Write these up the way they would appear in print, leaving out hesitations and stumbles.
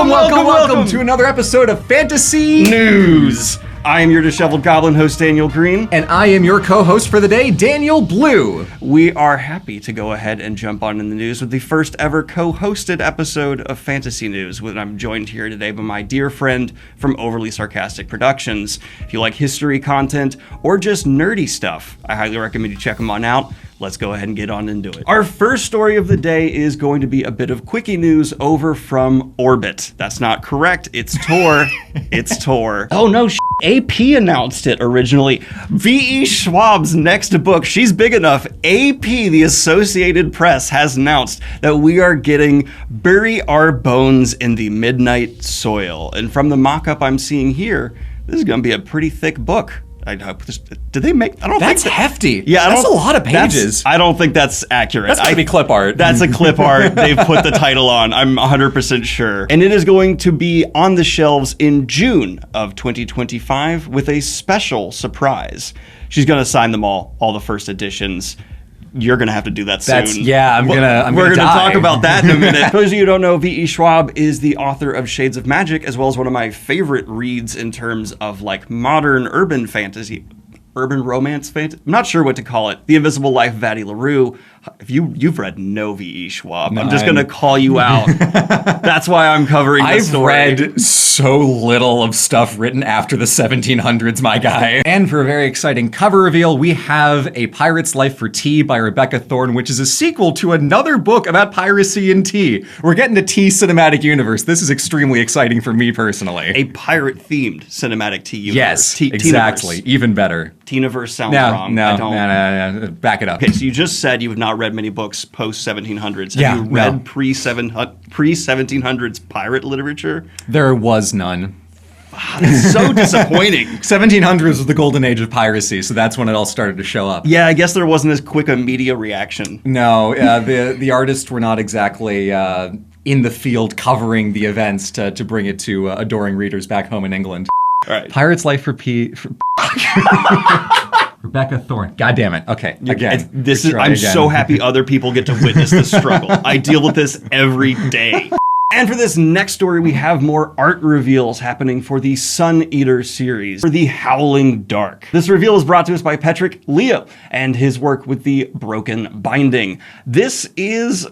Welcome to another episode of Fantasy News. I am your disheveled goblin host, Daniel Green. And I am your co-host for the day, Daniel Blue. We are happy to go ahead and jump on in the news with the first ever co-hosted episode of Fantasy News. I'm joined here today by my dear friend from Overly Sarcastic Productions. If you like history content or just nerdy stuff, I highly recommend you check them on out. Let's go ahead and get on into it. Our first story of the day is going to be a bit of quickie news over from Orbit. That's not correct. It's Tor. It's Tor. Oh no, AP announced it originally. V.E. Schwab's next book, she's big enough. AP, the Associated Press, has announced that we are getting Bury Our Bones in the Midnight Soil. And from the mock-up I'm seeing here, this is going to be a pretty thick book. I hope this, did they make? I don't that's think hefty. Yeah, that's a lot of pages. I don't think that's accurate. That's gotta be clip art. That's a clip art. They've put the title on. I'm 100% sure. And it is going to be on the shelves in June of 2025 with a special surprise. She's going to sign them all the first editions. You're going to have to do that soon. We're going to talk about that in a minute. For those of you who don't know, V.E. Schwab is the author of Shades of Magic, as well as one of my favorite reads in terms of like modern urban fantasy, urban romance fantasy. I'm not sure what to call it. The Invisible Life of Addie LaRue. If you've read no V.E. Schwab, I'm just going to call you out. That's why I'm covering this story. I've read so little of stuff written after the 1700s, my guy. And for a very exciting cover reveal, we have A Pirate's Life for Tea by Rebecca Thorne, which is a sequel to another book about piracy and tea. We're getting a tea cinematic universe. This is extremely exciting for me personally. A pirate-themed cinematic tea universe. Yes, exactly. Even better. Teeniverse sounds wrong. No. Back it up. Okay, so you just said you have not read many books post-1700s. Have you read pre-1700s pirate literature? There was none. That's so disappointing. 1700s was the golden age of piracy, so that's when it all started to show up. Yeah, I guess there wasn't as quick a media reaction. No, the artists were not exactly in the field covering the events to bring it to adoring readers back home in England. All right. Pirate's Life for Rebecca Thorne. God damn it. Okay. Again. I'm so happy other people get to witness this struggle. I deal with this every day. And for this next story, we have more art reveals happening for the Sun Eater series for the Howling Dark. This reveal is brought to us by Patrick Leo and his work with the Broken Binding. This is...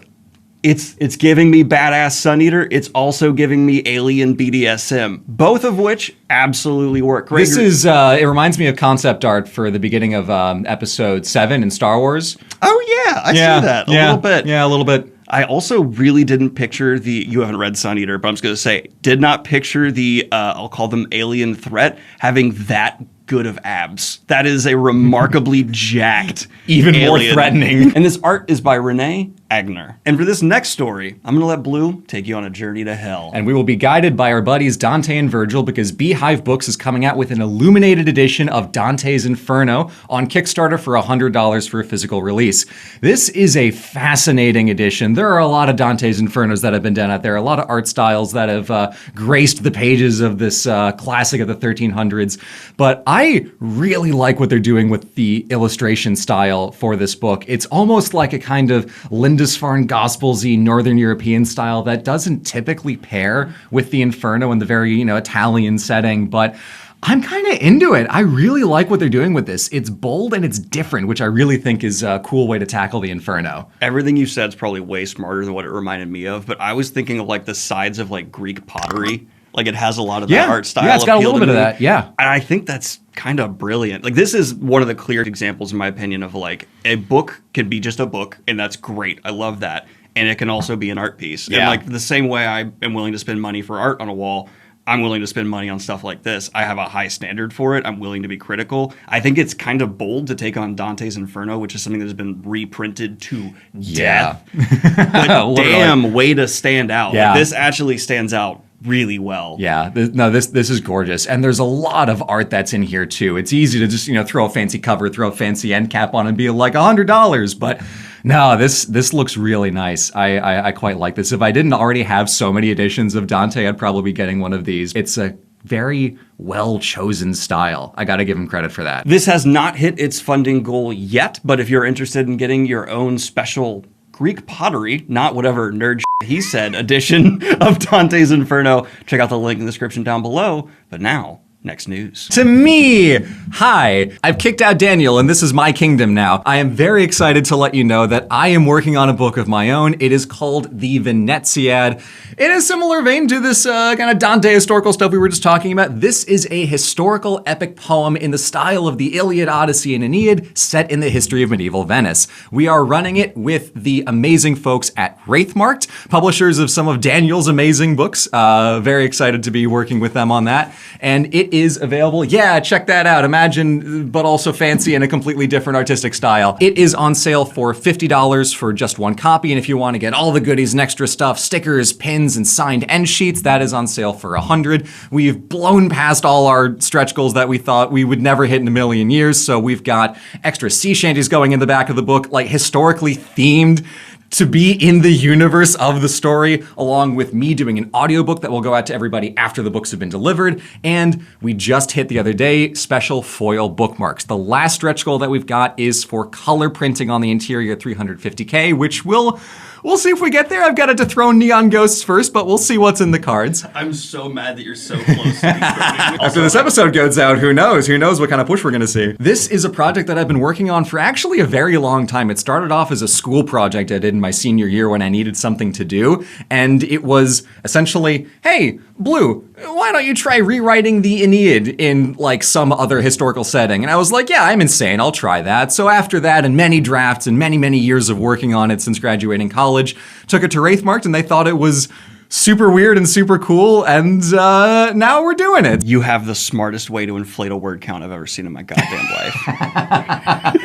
It's giving me badass Sun Eater. It's also giving me alien BDSM, both of which absolutely work. This is, it reminds me of concept art for the beginning of episode 7 in Star Wars. Oh yeah, I see that a little bit. Yeah, a little bit. I also really didn't picture you haven't read Sun Eater, but I'm just going to say, did not picture the, I'll call them alien threat, having that good of abs. That is a remarkably jacked even alien. More threatening. And this art is by Renee Agner. And for this next story, I'm going to let Blue take you on a journey to hell. And we will be guided by our buddies Dante and Virgil because Beehive Books is coming out with an illuminated edition of Dante's Inferno on Kickstarter for $100 for a physical release. This is a fascinating edition. There are a lot of Dante's Infernos that have been done out there, a lot of art styles that have graced the pages of this classic of the 1300s. But I really like what they're doing with the illustration style for this book. It's almost like a kind of Lindisfarne Gospels-y Northern European style that doesn't typically pair with the Inferno and the very, Italian setting, but I'm kind of into it. I really like what they're doing with this. It's bold and it's different, which I really think is a cool way to tackle the Inferno. Everything you said is probably way smarter than what it reminded me of, but I was thinking of like the sides of like Greek pottery. Like it has a lot of that art style. Yeah, it's got a little bit of that, yeah. And I think that's kind of brilliant. Like this is one of the clear examples, in my opinion, of like a book can be just a book, and that's great. I love that. And it can also be an art piece. Yeah. And like the same way I am willing to spend money for art on a wall, I'm willing to spend money on stuff like this. I have a high standard for it. I'm willing to be critical. I think it's kind of bold to take on Dante's Inferno, which is something that's been reprinted to death. But damn, way to stand out. Yeah. Like, this actually stands out really well. Yeah, this is gorgeous. And there's a lot of art that's in here too. It's easy to just, throw a fancy cover, throw a fancy end cap on and be like $100, but no, this looks really nice. I quite like this. If I didn't already have so many editions of Dante, I'd probably be getting one of these. It's a very well-chosen style. I gotta give him credit for that. This has not hit its funding goal yet, but if you're interested in getting your own special Greek pottery, not whatever nerd He said edition of Dante's Inferno. Check out the link in the description down below. But now, next news. To me! Hi, I've kicked out Daniel and this is my kingdom now. I am very excited to let you know that I am working on a book of my own. It is called The Veneziad. In a similar vein to this kind of Dante historical stuff we were just talking about, this is a historical epic poem in the style of the Iliad, Odyssey, and Aeneid set in the history of medieval Venice. We are running it with the amazing folks at Wraithmarked, publishers of some of Daniel's amazing books. Very excited to be working with them on that. And it is available. Yeah, check that out. Imagine, but also fancy and a completely different artistic style. It is on sale for $50 for just one copy, and if you want to get all the goodies and extra stuff, stickers, pins, and signed end sheets, that is on sale for $100. We've blown past all our stretch goals that we thought we would never hit in a million years, so we've got extra sea shanties going in the back of the book, like historically themed to be in the universe of the story, along with me doing an audiobook that will go out to everybody after the books have been delivered. And we just hit the other day special foil bookmarks. The last stretch goal that we've got is for color printing on the interior 350K, which we'll see if we get there. I've got to dethrone Neon Ghosts first, but we'll see what's in the cards. I'm so mad that you're so close to After this episode goes out, who knows? Who knows what kind of push we're going to see. This is a project that I've been working on for actually a very long time. It started off as a school project I did in my senior year when I needed something to do. And it was essentially, hey, Blue, why don't you try rewriting the Aeneid in like some other historical setting? And I was like, yeah, I'm insane. I'll try that. So after that and many drafts and many, many years of working on it since graduating college, took it to Wraithmarked and they thought it was super weird and super cool, and now we're doing it. You have the smartest way to inflate a word count I've ever seen in my goddamn life.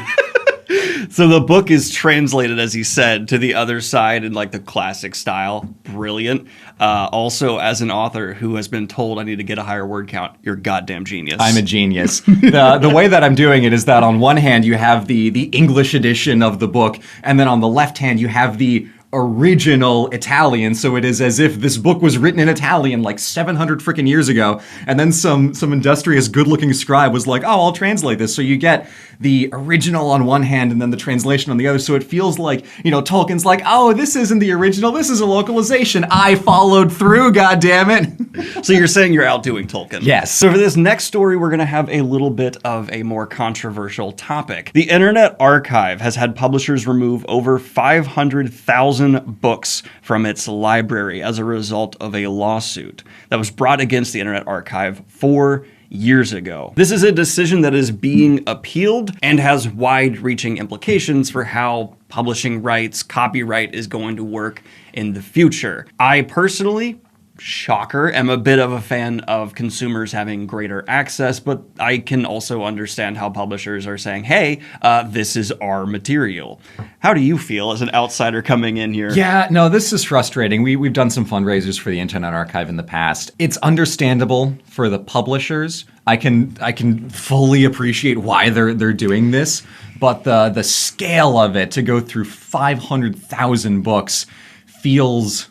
So the book is translated, as he said, to the other side in like the classic style. Brilliant. Also, as an author who has been told I need to get a higher word count, you're a goddamn genius. I'm a genius. The way that I'm doing it is that on one hand you have the English edition of the book, and then on the left hand you have the original Italian, so it is as if this book was written in Italian like 700 freaking years ago, and then some industrious good-looking scribe was like, oh, I'll translate this. So you get the original on one hand and then the translation on the other, so it feels like, you know, Tolkien's like, oh, this isn't the original, this is a localization. I followed through, goddammit. So you're saying you're outdoing Tolkien? Yes. So for this next story, we're going to have a little bit of a more controversial topic. The Internet Archive has had publishers remove over 500,000 books from its library as a result of a lawsuit that was brought against the Internet Archive 4 years ago. This is a decision that is being appealed and has wide-reaching implications for how publishing rights, copyright is going to work in the future. I personally, shocker, am a bit of a fan of consumers having greater access, but I can also understand how publishers are saying, hey, this is our material. How do you feel as an outsider coming in here? Yeah, no, this is frustrating. We've done some fundraisers for the Internet Archive in the past. It's understandable for the publishers. I can fully appreciate why they're doing this, but the scale of it to go through 500,000 books feels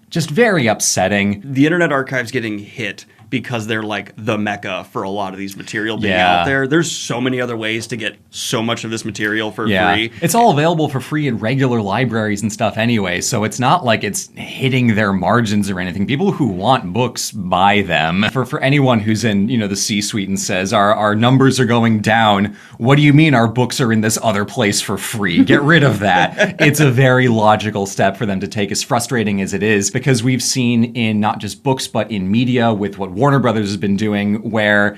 just very upsetting. The Internet Archive's getting hit because they're like the mecca for a lot of these material being out there. There's so many other ways to get so much of this material for free. It's all available for free in regular libraries and stuff anyway, so it's not like it's hitting their margins or anything. People who want books buy them. For anyone who's in, you know, the C-suite and says our numbers are going down, what do you mean our books are in this other place for free? Get rid of that. It's a very logical step for them to take, as frustrating as it is, because we've seen in not just books but in media with what Warner Brothers has been doing, where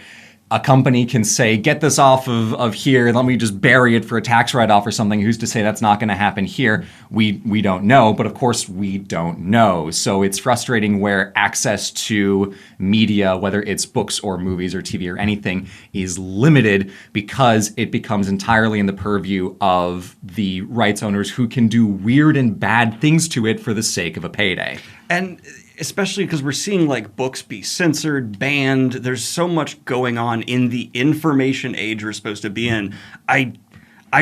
a company can say, get this off of here, let me just bury it for a tax write-off or something. Who's to say that's not going to happen here? We don't know, but of course we don't know. So it's frustrating where access to media, whether it's books or movies or TV or anything, is limited because it becomes entirely in the purview of the rights owners who can do weird and bad things to it for the sake of a payday. And especially because we're seeing like books be censored, banned. There's so much going on in the information age we're supposed to be in. I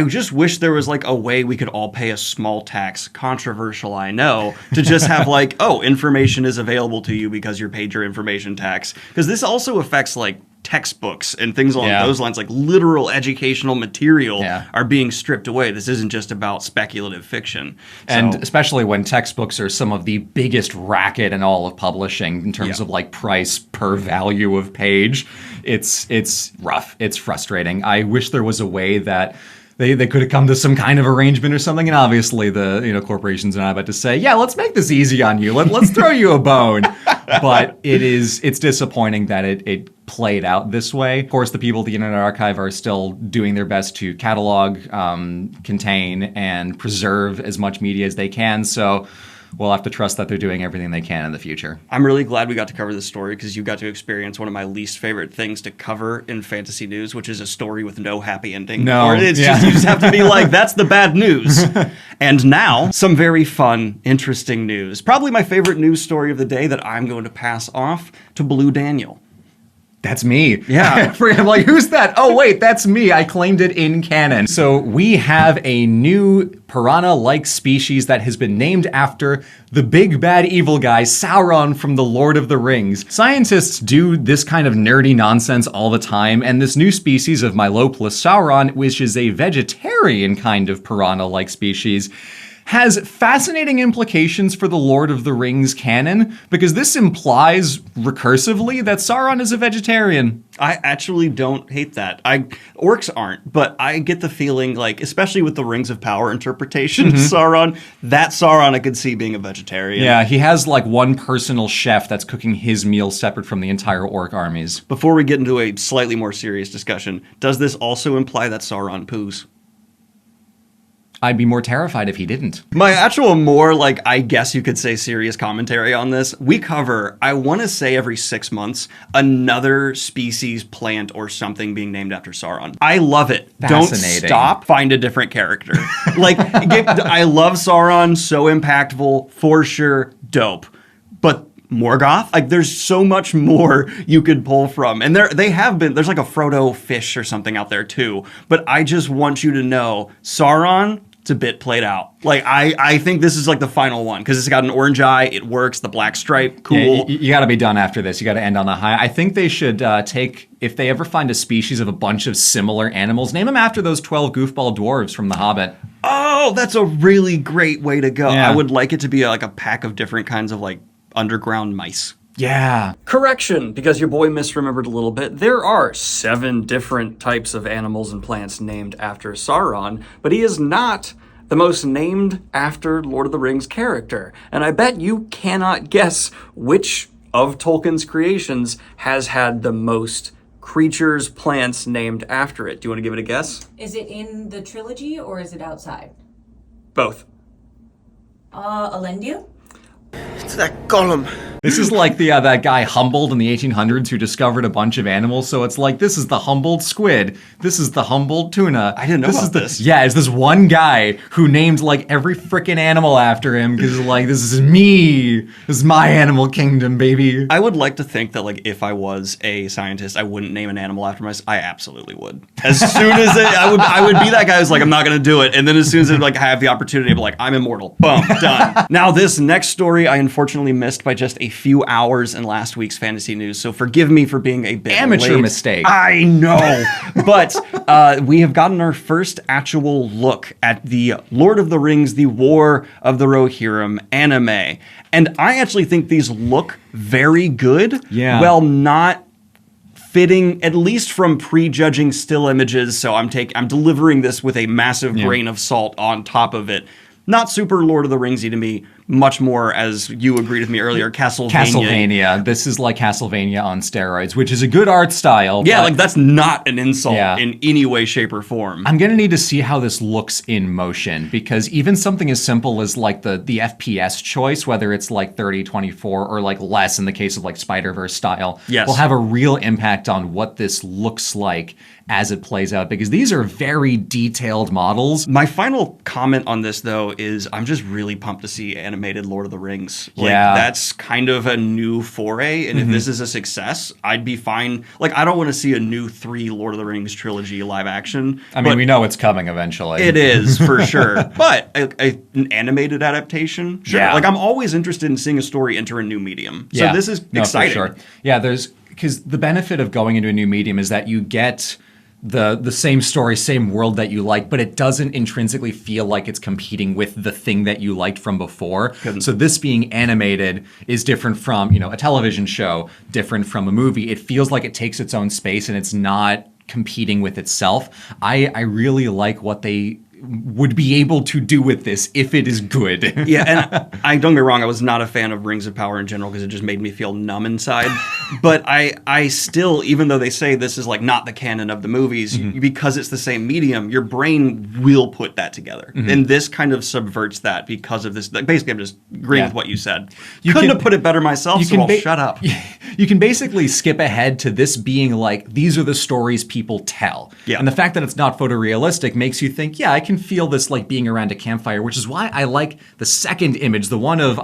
just wish there was like a way we could all pay a small tax, controversial I know, to just have like, oh, information is available to you because you paid your information tax. Because this also affects like textbooks and things along those lines, like literal educational material are being stripped away. This isn't just about speculative fiction. And especially when textbooks are some of the biggest racket in all of publishing in terms of like price per value of page, it's rough. It's frustrating. I wish there was a way that they could have come to some kind of arrangement or something. And obviously the corporations are not about to say, yeah, let's make this easy on you. Let's throw you a bone. But it's disappointing that it played out this way. Of course, the people at the Internet Archive are still doing their best to catalog, contain, and preserve as much media as they can. So we'll have to trust that they're doing everything they can in the future. I'm really glad we got to cover this story because you got to experience one of my least favorite things to cover in fantasy news, which is a story with no happy ending. No. Or it's just, you just have to be like, that's the bad news. And now, some very fun, interesting news. Probably my favorite news story of the day that I'm going to pass off to Blue Daniel. That's me. Yeah. I'm like, who's that? Oh, wait, that's me. I claimed it in canon. So we have a new piranha-like species that has been named after the big bad evil guy, Sauron from The Lord of the Rings. Scientists do this kind of nerdy nonsense all the time, and this new species of Mylopelus sauron, which is a vegetarian kind of piranha-like species, has fascinating implications for the Lord of the Rings canon, because this implies recursively that Sauron is a vegetarian. I actually don't hate that. Orcs aren't, but I get the feeling like, especially with the Rings of Power interpretation of Sauron, that Sauron I could see being a vegetarian. Yeah, he has like one personal chef that's cooking his meal separate from the entire orc armies. Before we get into a slightly more serious discussion, does this also imply that Sauron poos? I'd be more terrified if he didn't. My actual more, like, I guess you could say serious commentary on this, we cover, I want to say every 6 months, another species, plant, or something being named after Sauron. I love it. Don't stop. Find a different character. I love Sauron, so impactful, for sure, dope. But Morgoth? Like, there's so much more you could pull from. And there's like a Frodo fish or something out there too. But I just want you to know, Sauron, it's a bit played out. Like, I think this is like the final one because it's got an orange eye, it works, the black stripe, cool. Yeah, you got to be done after this. You got to end on a high. I think they should if they ever find a species of a bunch of similar animals, name them after those 12 goofball dwarves from The Hobbit. Oh, that's a really great way to go. Yeah. I would like it to be like a pack of different kinds of like underground mice. Yeah. Correction, because your boy misremembered a little bit. There are 7 different types of animals and plants named after Sauron, but he is not the most named after Lord of the Rings character. And I bet you cannot guess which of Tolkien's creations has had the most creatures, plants named after it. Do you want to give it a guess? Is it in the trilogy or is it outside? Both. Elendil? It's that Gollum. This is like that guy Humboldt in the 1800s who discovered a bunch of animals. So it's like, this is the Humboldt squid. This is the Humboldt tuna. I didn't know about this. Yeah, it's this one guy who named like every freaking animal after him because like, this is me. This is my animal kingdom, baby. I would like to think that like if I was a scientist, I wouldn't name an animal after myself. I absolutely would. As soon as I would be that guy who's like, I'm not going to do it. And then as soon as I have the opportunity, I'd be like, I'm immortal. Boom, done. Now this next story I unfortunately missed by just a few hours in last week's fantasy news, so forgive me for being a bit amateur late. Mistake. I know, but we have gotten our first actual look at the Lord of the Rings, the War of the Rohirrim anime, and I actually think these look very good. Yeah. Well, not fitting, at least from prejudging still images. So I'm delivering this with a massive grain of salt on top of it. Not super Lord of the Ringsy to me, much more, as you agreed with me earlier, Castlevania. This is like Castlevania on steroids, which is a good art style. Yeah, like that's not an insult Yeah. in any way, shape, or form. I'm going to need to see how this looks in motion, because even something as simple as like the FPS choice, whether it's like 3024 or like less in the case of like Spider-Verse style, Yes. will have a real impact on what this looks like as it plays out, because these are very detailed models. My final comment on this, though, is I'm just really pumped to see animation animated Lord of the Rings. Yeah. That's kind of a new foray, and if this is a success, I'd be fine. Like, I don't want to see a new 3 Lord of the Rings trilogy live action. I mean, we know it's coming eventually. It is, for sure. But an animated adaptation, sure. Yeah. Like, I'm always interested in seeing a story enter a new medium. So Yeah. this is No, exciting. For sure. Yeah, because the benefit of going into a new medium is that you get the same story, same world that you like, but it doesn't intrinsically feel like it's competing with the thing that you liked from before. So this being animated is different from, a television show, different from a movie. It feels like it takes its own space and it's not competing with itself. I really like what they would be able to do with this if it is good. Yeah, and I don't get me wrong, I was not a fan of Rings of Power in general because it just made me feel numb inside. But I still, even though they say this is like not the canon of the movies, because it's the same medium, your brain will put that together. And this kind of subverts that because of this. Like, basically, I'm just agreeing with what you said. You couldn't have put it better myself, so I'll shut up. You can basically skip ahead to this being like, these are the stories people tell. Yeah. And the fact that it's not photorealistic makes you think, yeah, I can feel this like being around a campfire, which is why I like the second image, the one of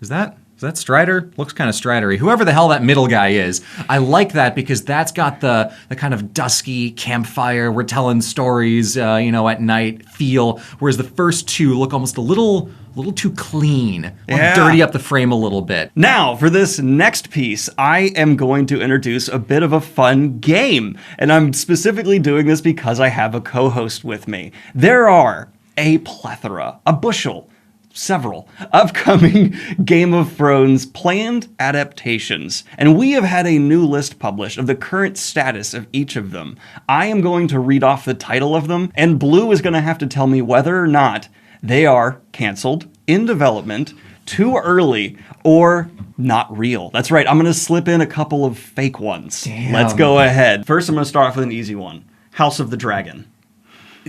is that Strider? Looks kind of Stridery. Whoever the hell that middle guy is. I like that because that's got the kind of dusky campfire, we're telling stories, at night feel, whereas the first two look almost a little too clean. Yeah. Dirty up the frame a little bit. Now, for this next piece, I am going to introduce a bit of a fun game. And I'm specifically doing this because I have a co-host with me. There are a plethora, a bushel, several upcoming Game of Thrones planned adaptations. And we have had a new list published of the current status of each of them. I am going to read off the title of them, and Blue is going to have to tell me whether or not they are canceled, in development, too early, or not real. That's right, I'm going to slip in a couple of fake ones. Damn. Let's go ahead. First, I'm going to start off with an easy one. House of the Dragon.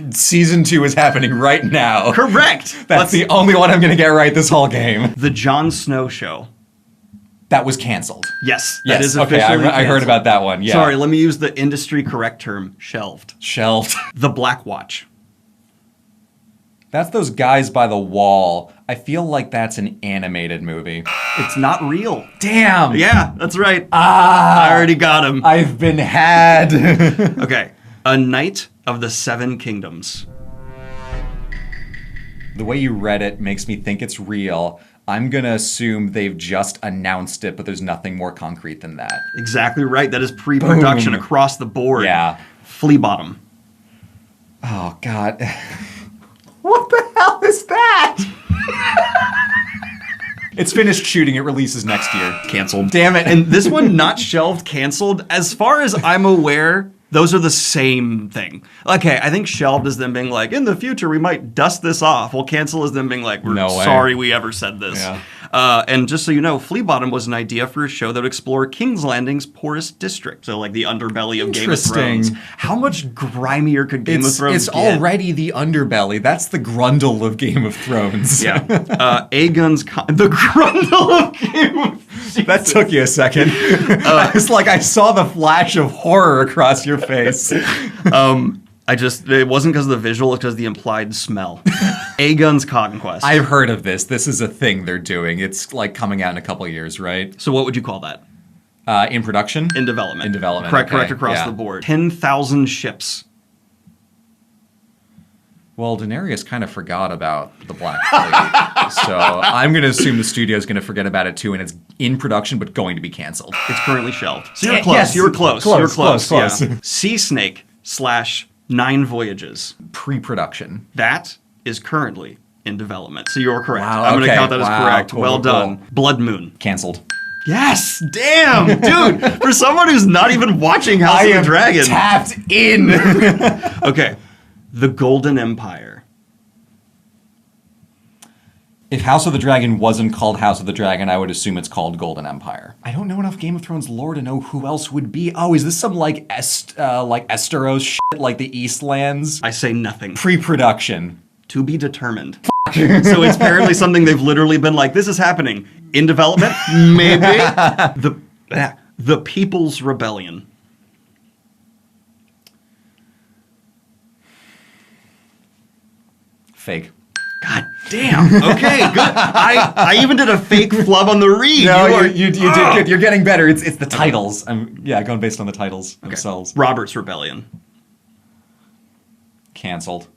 Season 2 is happening right now. Correct! That's the only one I'm going to get right this whole game. The Jon Snow Show. That was canceled. Yes, that is okay, officially I heard canceled. about that one, yeah. Sorry, let me use the industry correct term, shelved. Shelved. The Black Watch. That's those guys by the wall. I feel like that's an animated movie. It's not real. Damn! Yeah, that's right. Ah! I already got him. I've been had. Okay. A Knight of the Seven Kingdoms. The way you read it makes me think it's real. I'm gonna assume they've just announced it, but there's nothing more concrete than that. Exactly right. That is pre-production Boom. across the board. Yeah. Flea Bottom. Oh, God. What the hell is that? It's finished shooting. It releases next year. Canceled. Damn it. And this one, not shelved, canceled. As far as I'm aware, those are the same thing. Okay, I think shelved is them being like, in the future, we might dust this off. Well, cancel is them being like, we're No way. sorry we ever said this. Yeah. And just so you know, Flea Bottom was an idea for a show that would explore King's Landing's poorest district. So like the underbelly of Game of Thrones. How much grimier could Game of Thrones It's get? already the underbelly. That's the grundle of Game of Thrones. Yeah. The grundle of Game of Thrones. That took you a second. It's like I saw the flash of horror across your face. It wasn't because of the visual, it's because of the implied smell. Aegon's Conquest. I've heard of this. This is a thing they're doing. It's like coming out in a couple of years, right? So what would you call that? In production? In development. In development. Correct okay, across yeah. the board. 10,000 ships. Well, Daenerys kind of forgot about the Black Fleet. So I'm going to assume the studio is going to forget about it too, and it's in production but going to be canceled. It's currently shelved. So you're close. Yes. You were close. Close, You were close. close. Yeah. Sea Snake / 9 Voyages. Pre-production. That is currently in development. So you're correct. Wow, I'm going to okay. count that as Wow, correct. cool, well cool. done. Blood Moon. Canceled. Yes! Damn! Dude, for someone who's not even watching House of the Dragon. Tapped in. Okay. The Golden Empire. If House of the Dragon wasn't called House of the Dragon, I would assume it's called Golden Empire. I don't know enough Game of Thrones lore to know who else would be. Oh, is this some like Esteros shit, like the Eastlands? I say nothing. Pre-production. To be determined. So it's apparently something they've literally been like, this is happening. In development? Maybe. The People's Rebellion. Fake. God Damn. Okay, good. I even did a fake flub on the read. No, you did good. You're getting better. It's the titles. I'm going based on the titles themselves. Robert's Rebellion. Canceled.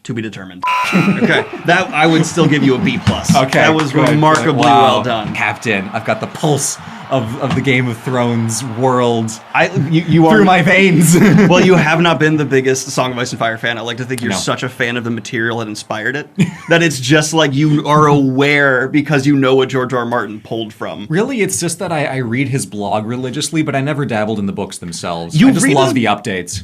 To be determined. Okay, that I would still give you a B+. Okay, that was good, remarkably good. Wow. well done. Captain, I've got the pulse of the Game of Thrones world You are through my veins. Well, you have not been the biggest Song of Ice and Fire fan. I like to think you're No. such a fan of the material that inspired it that it's just like you are aware because you know what George R. R. Martin pulled from. Really, it's just that I read his blog religiously, but I never dabbled in the books themselves. You I just read love his- the updates.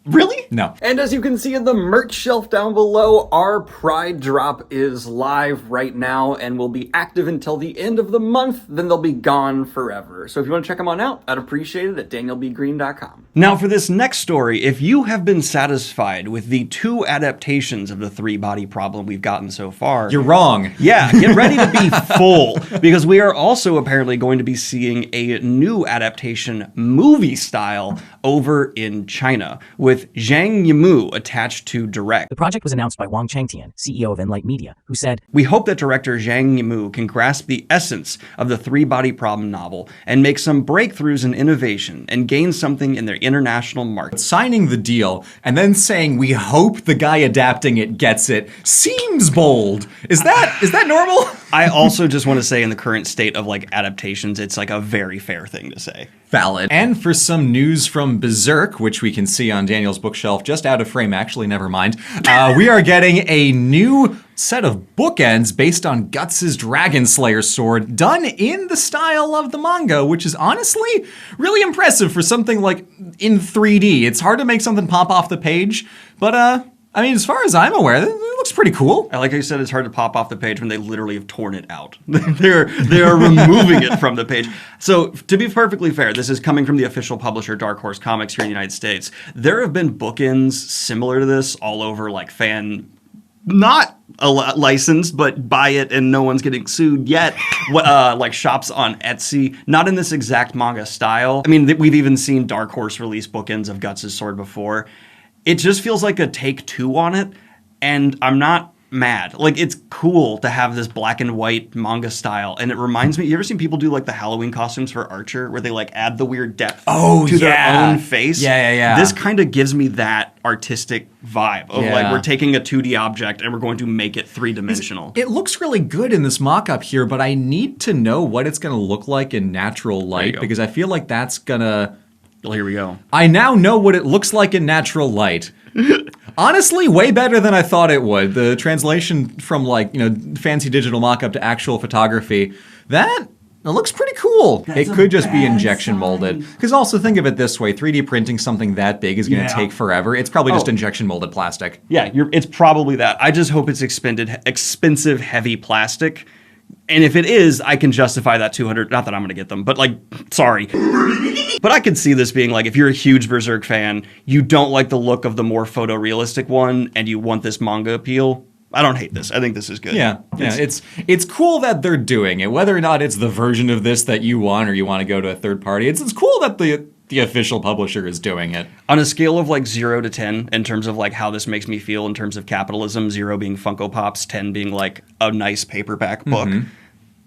Really? No. And as you can see in the merch shelf down below, our Pride drop is live right now and will be active until the end of the month. Then they'll be gone forever. So if you want to check them on out, I'd appreciate it at danielbgreen.com. Now, for this next story, if you have been satisfied with the 2 adaptations of the 3-body problem we've gotten so far, You're wrong. yeah, get ready to be full, because we are also apparently going to be seeing a new adaptation movie style over in China, with Zhang Yimou attached to direct. The project was announced by Wang Changtian, CEO of Enlight Media, who said, We hope that director Zhang Yimou can grasp the essence of the 3-body problem novel and make some breakthroughs in innovation and gain something in their international market. Signing the deal and then saying we hope the guy adapting it gets it seems bold. Is that normal? I also just want to say, in the current state of like adaptations, it's like a very fair thing to say. Valid. And for some news from Berserk, which we can see on Daniel's bookshelf, just out of frame, actually, never mind. We are getting a new set of bookends based on Guts' Dragon Slayer sword, done in the style of the manga, which is honestly really impressive for something like in 3D. It's hard to make something pop off the page, but I mean, as far as I'm aware, it looks pretty cool. I like how you said it's hard to pop off the page when they literally have torn it out. They are removing it from the page. So, to be perfectly fair, this is coming from the official publisher Dark Horse Comics here in the United States. There have been bookends similar to this all over, like not licensed, but buy it and no one's getting sued yet. Like shops on Etsy, not in this exact manga style. I mean, we've even seen Dark Horse release bookends of Guts' sword before. It just feels like a take 2 on it, and I'm not mad. Like, it's cool to have this black and white manga style, and it reminds me, you ever seen people do like the Halloween costumes for Archer, where they like add the weird depth to their own face? Yeah. This kind of gives me that artistic vibe of like, Yeah. we're taking a 2D object and we're going to make it 3-dimensional. It looks really good in this mock-up here, but I need to know what it's going to look like in natural light, go. because I feel like that's gonna... Well, here we go. I now know what it looks like in natural light. Honestly, way better than I thought it would. The translation from like, fancy digital mock-up to actual photography, it looks pretty cool. It could just be injection molded. Because also think of it this way, 3D printing something that big is going to take forever. It's probably just injection molded plastic. Yeah, it's probably that. I just hope it's expensive, heavy plastic. And if it is, I can justify that 200. Not that I'm going to get them, but like, sorry. But I could see this being like, if you're a huge Berserk fan, you don't like the look of the more photorealistic one, and you want this manga appeal. I don't hate this. I think this is good. Yeah. It's cool that they're doing it. Whether or not it's the version of this that you want or you want to go to a third party, it's cool that the official publisher is doing it. On a scale of like 0 to 10, in terms of like how this makes me feel in terms of capitalism, 0 being Funko Pops, 10 being like a nice paperback book,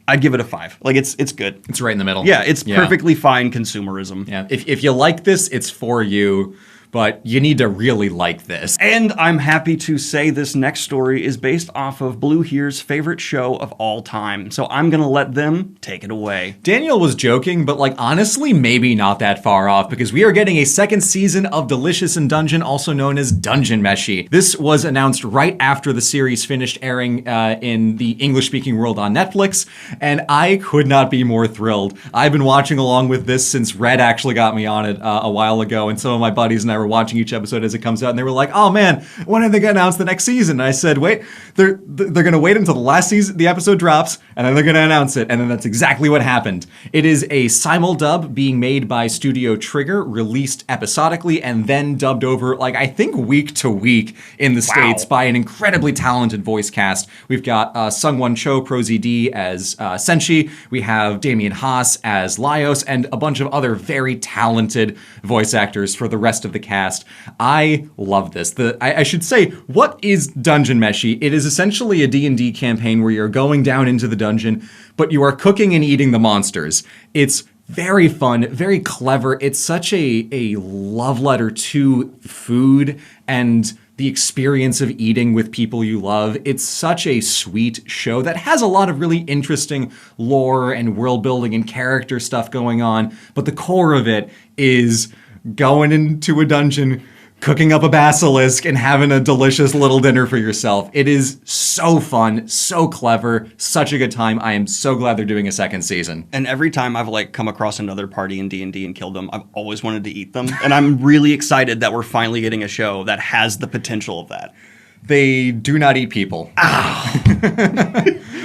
I'd give it a 5. Like, it's good. It's right in the middle. Yeah, it's perfectly fine consumerism. Yeah. If you like this, it's for you. But you need to really like this. And I'm happy to say this next story is based off of Blue Here's favorite show of all time. So I'm going to let them take it away. Daniel was joking, but like honestly, maybe not that far off, because we are getting a second season of Delicious in Dungeon, also known as Dungeon Meshi. This was announced right after the series finished airing in the English-speaking world on Netflix, and I could not be more thrilled. I've been watching along with this since Red actually got me on it a while ago, and some of my buddies and I were watching each episode as it comes out, and they were like, "Oh man, when are they gonna announce the next season?" And I said, "Wait, they're gonna wait until the last season, the episode drops, and then they're gonna announce it." And then that's exactly what happened. It is a simuldub being made by Studio Trigger, released episodically, and then dubbed over, like I think week to week in the States by an incredibly talented voice cast. We've got Sungwon Cho, Pro ZD as Senshi. We have Damien Haas as Laios, and a bunch of other very talented voice actors for the rest of the cast. cast. I love this. I should say, what is Dungeon Meshi? It is essentially a D&D campaign where you're going down into the dungeon, but you are cooking and eating the monsters. It's very fun, very clever. It's such a love letter to food and the experience of eating with people you love. It's such a sweet show that has a lot of really interesting lore and world building and character stuff going on, but the core of it is going into a dungeon, cooking up a basilisk, and having a delicious little dinner for yourself. It is so fun, so clever, such a good time. I am so glad they're doing a second season. And every time I've like come across another party in D&D and killed them, I've always wanted to eat them. And I'm really excited that we're finally getting a show that has the potential of that. They do not eat people.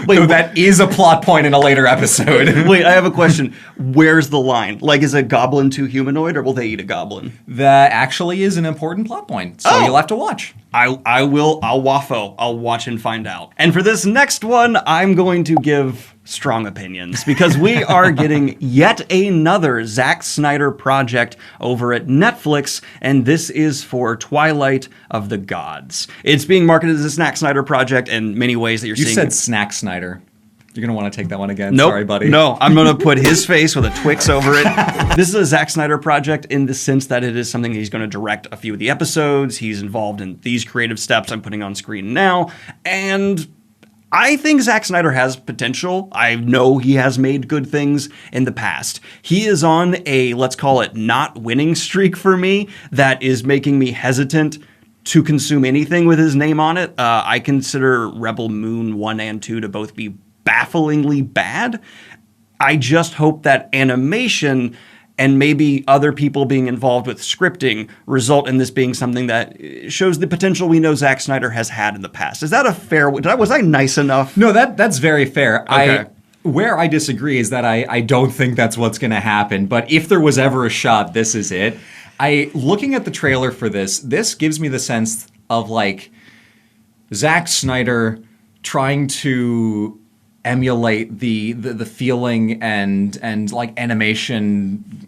Wait, that is a plot point in a later episode. Wait, I have a question. Where's the line? Like, is a goblin too humanoid, or will they eat a goblin? That actually is an important plot point, so you'll have to watch. I'll waffo. I'll watch and find out. And for this next one, I'm going to give strong opinions because we are getting yet another Zack Snyder project over at Netflix, and this is for Twilight of the Gods. It's being marketed as a Zack Snyder project in many ways that you're seeing. You said Snack Snyder. You're going to want to take that one again. Nope. Sorry, buddy. No, I'm going to put his face with a Twix over it. This is a Zack Snyder project in the sense that it is something he's going to direct a few of the episodes. He's involved in these creative steps I'm putting on screen now. And I think Zack Snyder has potential. I know he has made good things in the past. He is on a, let's call it, not winning streak for me that is making me hesitant to consume anything with his name on it. I consider Rebel Moon 1 and 2 to both be bafflingly bad. I just hope that animation and maybe other people being involved with scripting result in this being something that shows the potential we know Zack Snyder has had in the past. Is that a fair... Was I nice enough? No, that's very fair. Okay. Where I disagree is that I don't think that's what's going to happen. But if there was ever a shot, this is it. Looking at the trailer for this gives me the sense of like Zack Snyder trying to emulate the feeling and like animation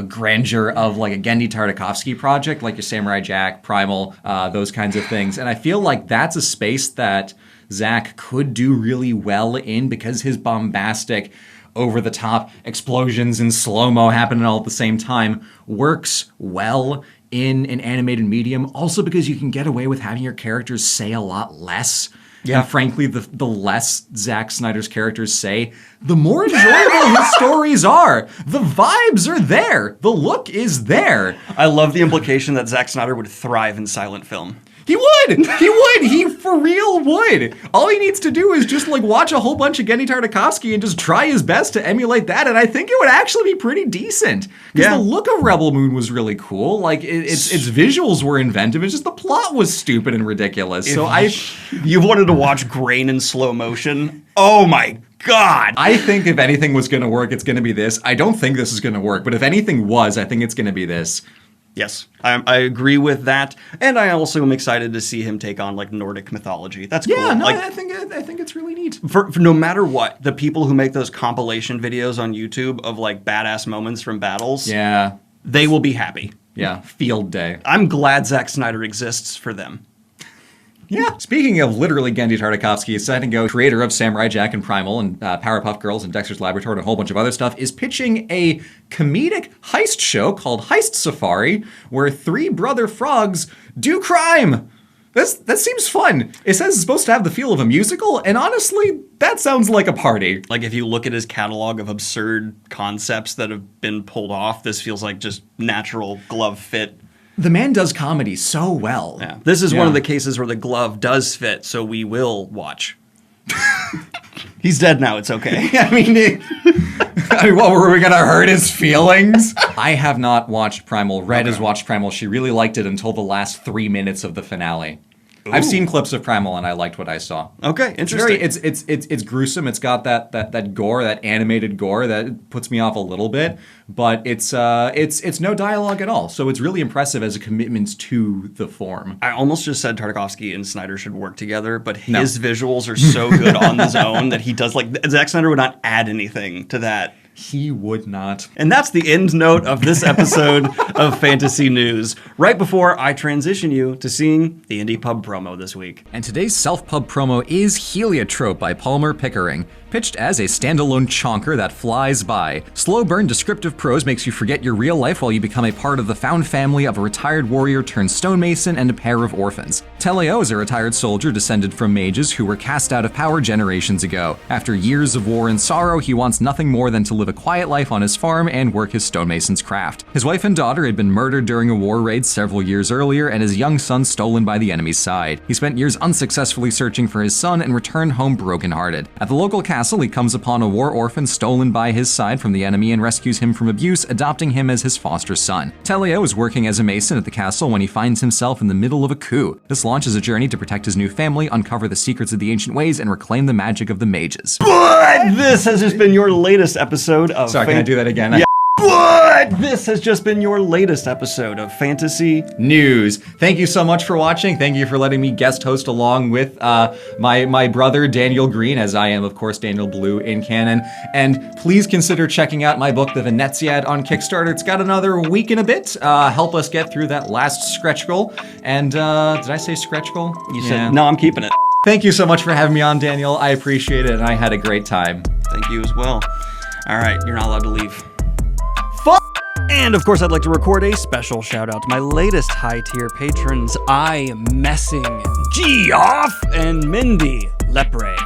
grandeur of like a Genndy Tartakovsky project, like your Samurai Jack, Primal, those kinds of things. And I feel like that's a space that Zack could do really well in because his bombastic, over-the-top explosions and slow-mo happening all at the same time works well in an animated medium. Also because you can get away with having your characters say a lot less. Yeah. And frankly, the less Zack Snyder's characters say, the more enjoyable his stories are. The vibes are there. The look is there. I love the implication that Zack Snyder would thrive in silent film. He would! He would! He for real would! All he needs to do is just like watch a whole bunch of Genndy Tartakovsky and just try his best to emulate that, and I think it would actually be pretty decent. Because the look of Rebel Moon was really cool. Like, its visuals were inventive, it's just the plot was stupid and ridiculous. You wanted to watch grain in slow motion? Oh my God! I think if anything was going to work, it's going to be this. I don't think this is going to work, but if anything was, I think it's going to be this. Yes, I agree with that, and I also am excited to see him take on like Nordic mythology. That's cool. Yeah, no, like, I think it's really neat. For no matter what, the people who make those compilation videos on YouTube of like badass moments from battles, they will be happy. Yeah, field day. I'm glad Zack Snyder exists for them. Yeah. Speaking of literally Genndy Tartakovsky, Go, creator of Samurai Jack and Primal and Powerpuff Girls and Dexter's Laboratory and a whole bunch of other stuff, is pitching a comedic heist show called Heist Safari, where three brother frogs do crime. That seems fun. It says it's supposed to have the feel of a musical, and honestly, that sounds like a party. Like if you look at his catalog of absurd concepts that have been pulled off, this feels like just natural glove fit. The man does comedy so well. Yeah. This is one of the cases where the glove does fit, so we will watch. He's dead now, it's okay. I mean, what, were we going to hurt his feelings? I have not watched Primal. Red has watched Primal. She really liked it until the last 3 minutes of the finale. Ooh. I've seen clips of Primal and I liked what I saw. Okay, interesting. It's gruesome. It's got that gore, that animated gore that puts me off a little bit, but it's no dialogue at all. So it's really impressive as a commitment to the form. I almost just said Tartakovsky and Snyder should work together, but his visuals are so good on his own that he does like Zack Snyder would not add anything to that. He would not. And that's the end note of this episode of Fantasy News, right before I transition you to seeing the Indie Pub promo this week. And today's self-pub promo is Heliotrope by Palmer Pickering. Pitched as a standalone chonker that flies by, slow burn descriptive prose makes you forget your real life while you become a part of the found family of a retired warrior turned stonemason and a pair of orphans. Teleo is a retired soldier descended from mages who were cast out of power generations ago. After years of war and sorrow, he wants nothing more than to live a quiet life on his farm and work his stonemason's craft. His wife and daughter had been murdered during a war raid several years earlier, and his young son stolen by the enemy's side. He spent years unsuccessfully searching for his son and returned home brokenhearted. At the local castle, he comes upon a war orphan stolen by his side from the enemy and rescues him from abuse, adopting him as his foster son. Teleo is working as a mason at the castle when he finds himself in the middle of a coup. This launches a journey to protect his new family, uncover the secrets of the ancient ways, and reclaim the magic of the mages. But this has just been your latest episode of... Sorry, can I do that again? Yeah. But this has just been your latest episode of Fantasy News. Thank you so much for watching. Thank you for letting me guest host along with my brother Daniel Green, as I am, of course, Daniel Blue in canon. And please consider checking out my book, The Veneziad, on Kickstarter. It's got another week and a bit. Help us get through that last stretch goal. And did I say stretch goal? You said, no, I'm keeping it. Thank you so much for having me on, Daniel. I appreciate it, and I had a great time. Thank you as well. All right, you're not allowed to leave. And of course, I'd like to record a special shout out to my latest high tier patrons, I Messing, Geoff, and Mindy Lepre.